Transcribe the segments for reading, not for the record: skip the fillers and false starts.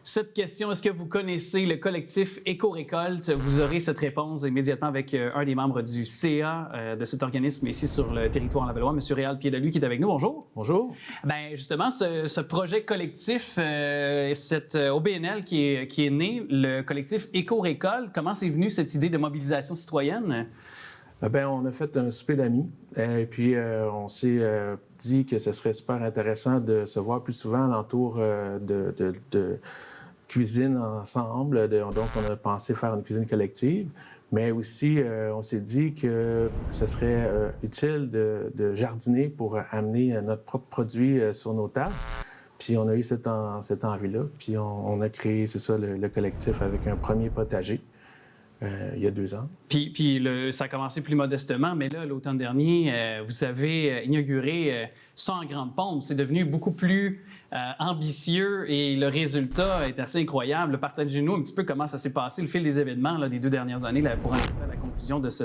cette question, est-ce que vous connaissez le collectif Éco-Récolte? Vous aurez cette réponse immédiatement avec un des membres du CA de cet organisme ici sur le territoire lavallois, M. Réal Pied-de-Lui, qui est avec nous. Bonjour. Bonjour. Bien, justement, ce projet collectif, cette OBNL qui est né, le collectif Éco-Récolte, comment c'est venu cette idée de mobilisation citoyenne? Bien, on a fait un souper d'amis et puis on s'est dit que ce serait super intéressant de se voir plus souvent alentour de cuisine ensemble. Donc, on a pensé faire une cuisine collective, mais aussi on s'est dit que ce serait utile de jardiner pour amener notre propre produit sur nos tables. Puis on a eu cette envie-là, puis on a créé, c'est ça, le collectif avec un premier potager. Il y a 2 ans. Puis ça a commencé plus modestement, mais là, l'automne dernier, vous avez inauguré ça en grande pompe. C'est devenu beaucoup plus ambitieux et le résultat est assez incroyable. Partagez-nous un petit peu comment ça s'est passé, le fil des événements là, des 2 dernières années là, pour arriver à la conclusion de ce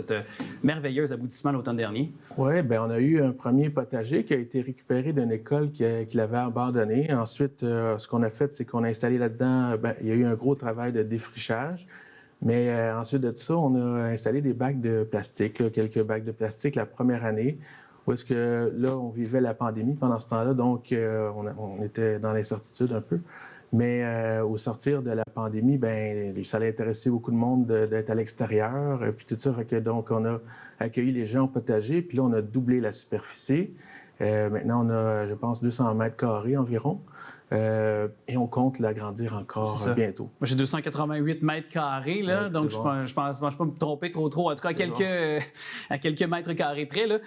merveilleux aboutissement l'automne dernier. Oui, bien, on a eu un premier potager qui a été récupéré d'une école qui l'avait abandonné. Ensuite, ce qu'on a fait, c'est qu'on a installé là-dedans, il y a eu un gros travail de défrichage. Mais ensuite de ça, on a installé des bacs de plastique, là, quelques bacs de plastique la première année, où est-ce que là, on vivait la pandémie pendant ce temps-là, donc on était dans l'incertitude un peu. Mais au sortir de la pandémie, bien, ça allait intéresser beaucoup de monde d'être à l'extérieur, puis tout ça. Fait que, donc, on a accueilli les gens au potager, puis là, on a doublé la superficie. Maintenant, on a, je pense, 200 mètres carrés environ. Et on compte l'agrandir encore bientôt. Moi, j'ai 288 mètres carrés, là, donc je ne pense pas me tromper trop. En tout cas, à quelques mètres carrés près. Là.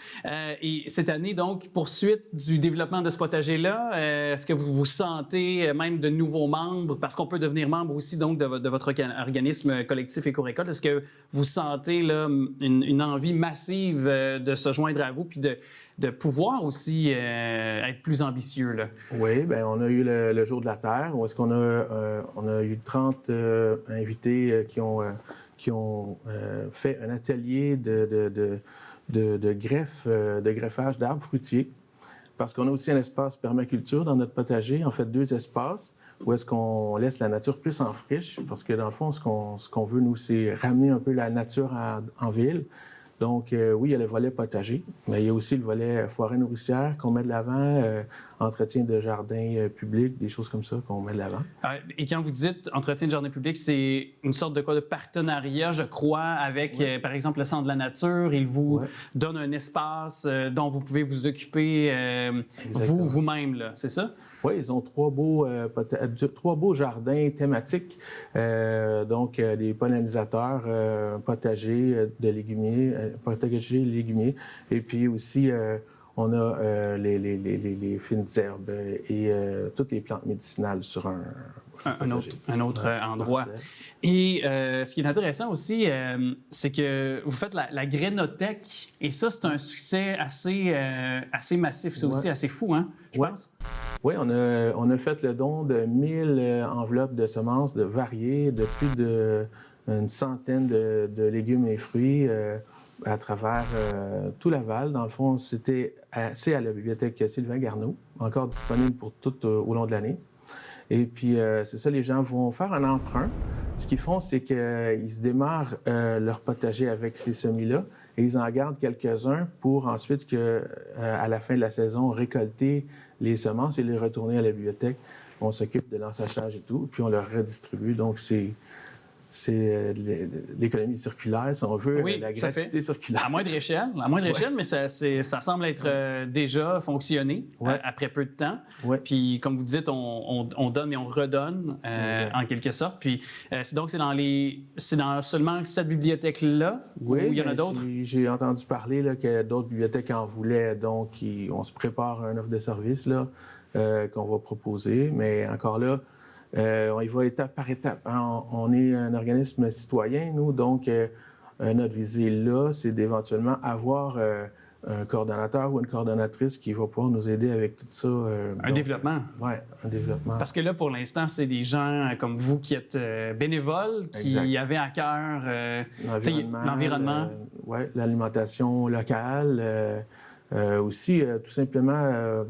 Et cette année, donc, poursuite du développement de ce potager-là, est-ce que vous vous sentez même de nouveaux membres? Parce qu'on peut devenir membre aussi donc, de votre organisme collectif Éco-Récolte. Est-ce que vous sentez là, une envie massive de se joindre à vous puis de pouvoir aussi être plus ambitieux? Là? Oui, bien, on a eu le jour de la Terre, où est-ce qu'on a eu 30 invités qui ont fait un atelier de greffage d'arbres fruitiers. Parce qu'on a aussi un espace permaculture dans notre potager, en fait 2 espaces, où est-ce qu'on laisse la nature plus en friche, parce que dans le fond, ce qu'on veut, nous, c'est ramener un peu la nature en ville. Donc, oui, il y a le volet potager, mais il y a aussi le volet forêt nourricière qu'on met de l'avant, entretien de jardins publics, des choses comme ça qu'on met de l'avant. Et quand vous dites entretien de jardin public, c'est une sorte de quoi de partenariat, je crois, avec, par exemple, le Centre de la nature. Il vous donne un espace dont vous pouvez vous occuper vous-même, là, c'est ça? Oui, ils ont 3 beaux jardins thématiques, donc des pollinisateurs, potagers de légumiers, potagers légumiers, et puis aussi on a les fines herbes et toutes les plantes médicinales sur un autre endroit. Et ce qui est intéressant aussi, c'est que vous faites la grainothèque, et ça, c'est un succès assez massif. C'est aussi assez fou, hein, je pense? Oui, on a fait le don de 1000 enveloppes de semences variées de plus d'une centaine de légumes et fruits à travers tout Laval. Dans le fond, c'est à la bibliothèque Sylvain Garneau, encore disponible pour tout au long de l'année. Et puis, c'est ça, les gens vont faire un emprunt. Ce qu'ils font, c'est qu'ils se démarrent leur potager avec ces semis-là et ils en gardent quelques-uns pour ensuite, à la fin de la saison, récolter les semences et les retourner à la bibliothèque. On s'occupe de l'ensachage et tout, puis on leur redistribue. Donc, c'est l'économie circulaire, si on veut, la gratuité circulaire. À moindre échelle, mais ça semble être déjà fonctionné après peu de temps. Puis, comme vous dites, on donne et on redonne en quelque sorte. Puis, c'est dans seulement cette bibliothèque-là ou il y en a d'autres? J'ai entendu parler là, que d'autres bibliothèques en voulaient, donc on se prépare à une offre de service là, qu'on va proposer. Mais encore là, on y va étape par étape. On est un organisme citoyen, nous, donc notre visée là, c'est d'éventuellement avoir un coordonnateur ou une coordonnatrice qui va pouvoir nous aider avec tout ça. Développement. Oui, un développement. Parce que là, pour l'instant, c'est des gens comme vous qui êtes bénévoles, qui avaient à cœur l'environnement. Oui, l'alimentation locale. Aussi, tout simplement,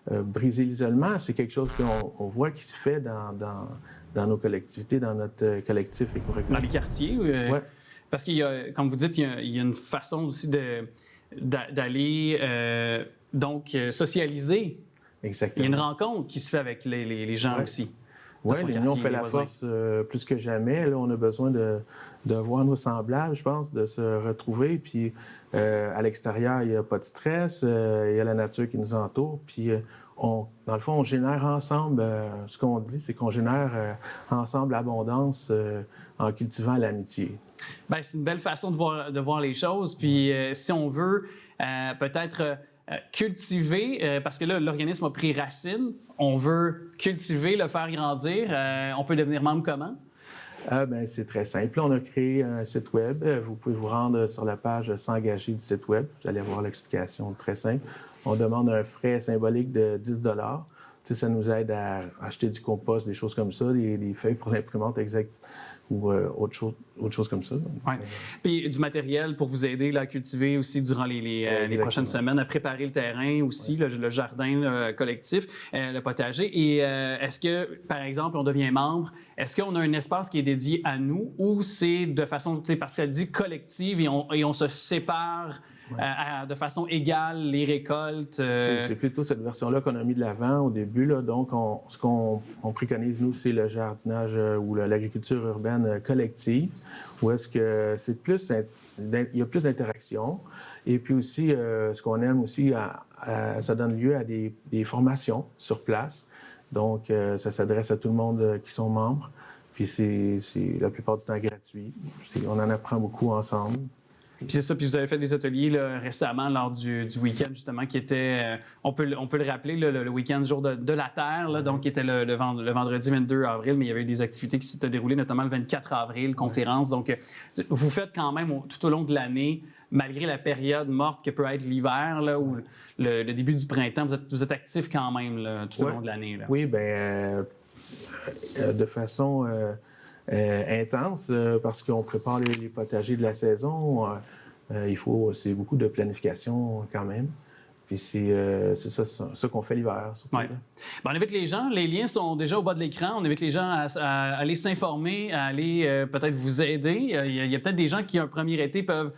briser l'isolement, c'est quelque chose qu'on voit qui se fait dans nos collectivités, dans notre collectif Éco-Récolte. Dans les quartiers? Ouais. Parce qu'il y a, comme vous dites, il y a une façon aussi d'aller socialiser. Exactement. Il y a une rencontre qui se fait avec les gens aussi. Oui, l'union fait la force plus que jamais. Là, on a besoin de voir nos semblables, je pense, de se retrouver. Puis à l'extérieur, il n'y a pas de stress, il y a la nature qui nous entoure. Puis dans le fond, on génère ensemble, ce qu'on dit, c'est qu'on génère ensemble l'abondance en cultivant l'amitié. Bien, c'est une belle façon de voir les choses. Puis si on veut peut-être cultiver, parce que là, l'organisme a pris racine, on veut cultiver, le faire grandir. On peut devenir membre comment? C'est très simple. On a créé un site web. Vous pouvez vous rendre sur la page S'engager du site web. Vous allez avoir l'explication très simple. On demande un frais symbolique de 10 $. Ça nous aide à acheter du compost, des choses comme ça, des feuilles pour l'imprimante exacte ou autre chose comme ça. Oui. Puis du matériel pour vous aider là, à cultiver aussi durant les prochaines semaines, à préparer le terrain aussi, le jardin collectif, le potager. Et est-ce que, par exemple, on devient membre, est-ce qu'on a un espace qui est dédié à nous ou c'est de façon, parce que ça dit collective et on se sépare de façon égale les récoltes? C'est plutôt cette version-là qu'on a mis de l'avant au début. Là. Donc, ce qu'on préconise, nous, c'est le jardinage ou l'agriculture urbaine collective, où est-ce que c'est plus, il y a plus d'interaction. Et puis aussi, ce qu'on aime aussi, ça donne lieu à des formations sur place. Donc, ça s'adresse à tout le monde qui sont membres. Puis c'est la plupart du temps gratuit. On en apprend beaucoup ensemble. Puis c'est ça, puis vous avez fait des ateliers là, récemment lors du week-end, justement, qui était, on peut le rappeler, le week-end jour de la Terre, là, donc qui était le vendredi 22 avril, mais il y avait eu des activités qui s'étaient déroulées, notamment le 24 avril, conférence. Donc, vous faites quand même tout au long de l'année, malgré la période morte que peut être l'hiver, là, ou le début du printemps, vous êtes actifs quand même là, tout au long de l'année. Là. Oui, bien, de façon... intense parce qu'on prépare les potagers de la saison. C'est beaucoup de planification quand même. Puis c'est ça qu'on fait l'hiver. Ouais. On invite les gens, les liens sont déjà au bas de l'écran. On invite les gens à aller s'informer, à aller peut-être vous aider. Il y a peut-être des gens qui, un premier été, peuvent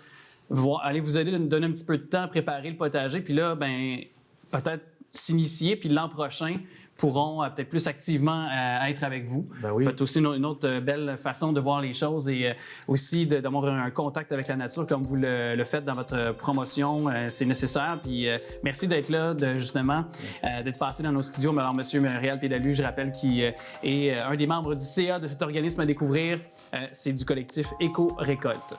aller vous aider, donner un petit peu de temps à préparer le potager. Puis là, peut-être s'initier. Puis l'an prochain, pourront peut-être plus activement être avec vous. Ben oui. Peut-être aussi une autre belle façon de voir les choses et aussi d'avoir un contact avec la nature comme vous le faites dans votre promotion. C'est nécessaire. Puis merci d'être là, justement, d'être passé dans nos studios. Alors, M. Réal Pédalu, je rappelle, qui est un des membres du CA de cet organisme à découvrir. C'est du collectif Éco-Récolte.